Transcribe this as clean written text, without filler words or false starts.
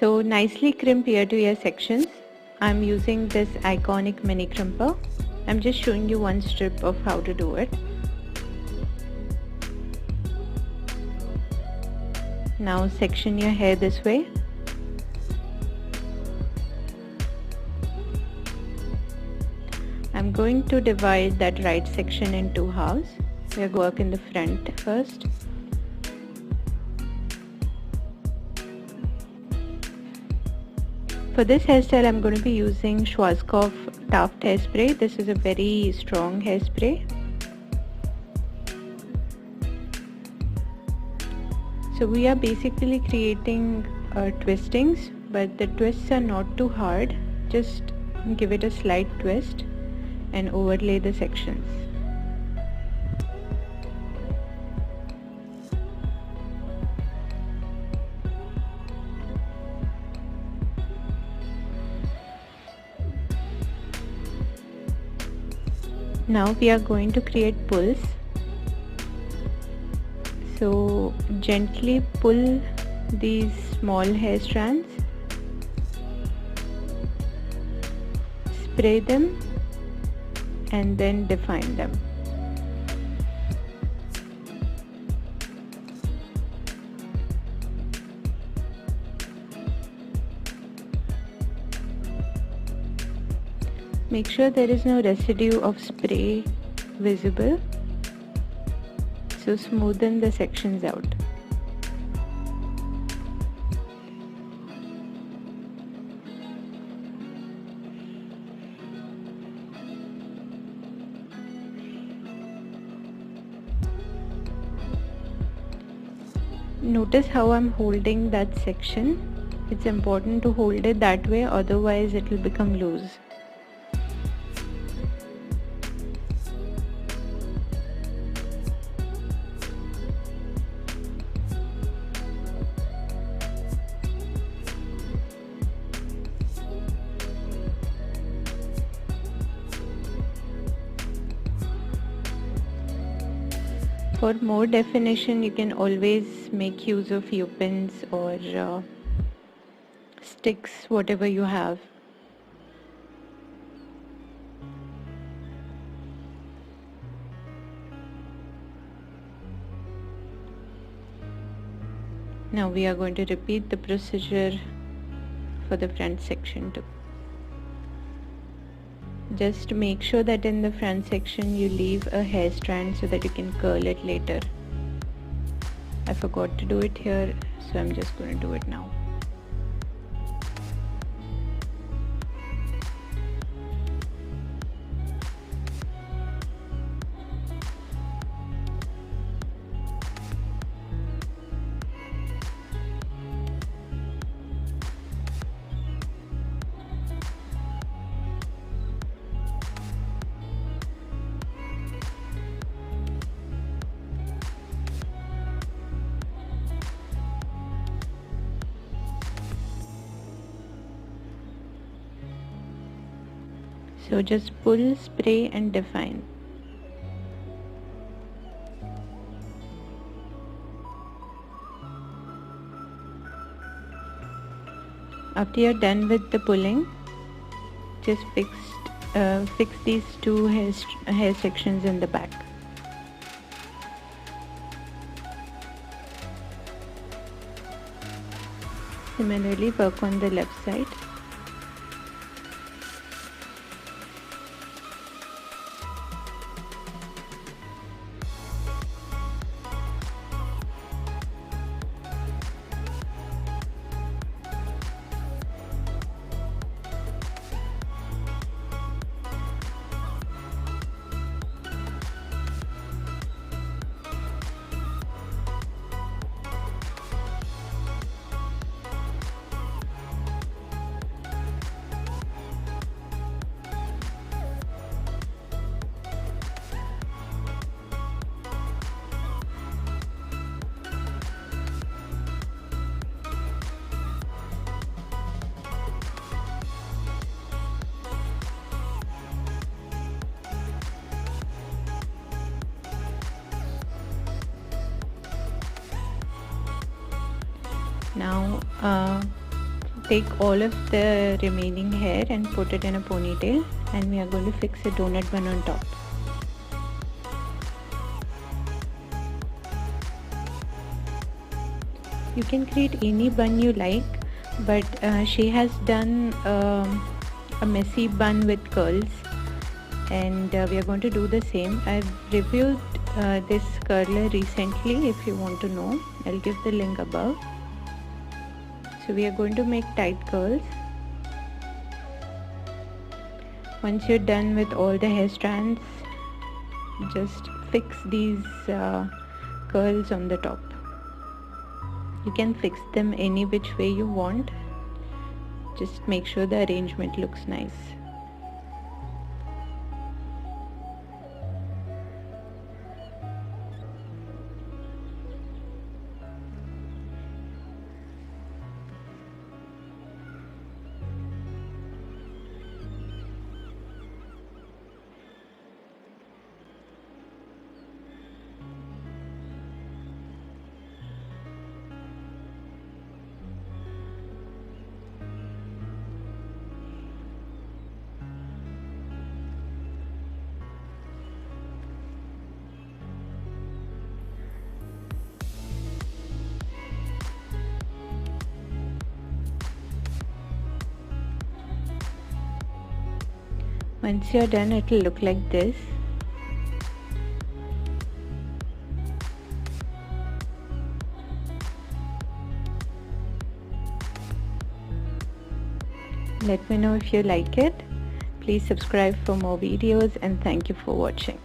So nicely crimp ear to ear sections. I'm using this iconic mini crimper. I'm just showing you one strip of how to do it. Now section your hair this way. I'm going to divide that right section in two halves. We're going to work in the front first. For this hairstyle, I'm going to be using Schwarzkopf Taft hairspray. This is a very strong hairspray. So we are basically creating twistings, but the twists are not too hard. Just give it a slight twist and overlay the sections. Now we are going to create pulls. So gently pull these small hair strands, spray them and then define them. Make sure there is no residue of spray visible. So smoothen the sections out. Notice how I'm holding that section. It's important to hold it that way, otherwise it will become loose. For more definition, you can always make use of U-pins or sticks, whatever you have. Now we are going to repeat the procedure for the front section too. Just make sure that in the front section you leave a hair strand so that you can curl it later. I forgot to do it here, so I'm just going to do it now. So just pull, spray and define. After you're done with the pulling, just fix these two hair sections in the back. Similarly, work on the left side. Now take all of the remaining hair and put it in a ponytail, and we are going to fix a donut bun on top. You can create any bun you like, but she has done a messy bun with curls, and we are going to do the same. I've reviewed this curler recently. If you want to know, I'll give the link above. So we are going to make tight curls. Once you're done with all the hair strands, just fix these curls on the top. You can fix them any which way you want. Just make sure the arrangement looks nice. Once you're done, it will look like this. Let me know if you like it. Please subscribe for more videos, and thank you for watching.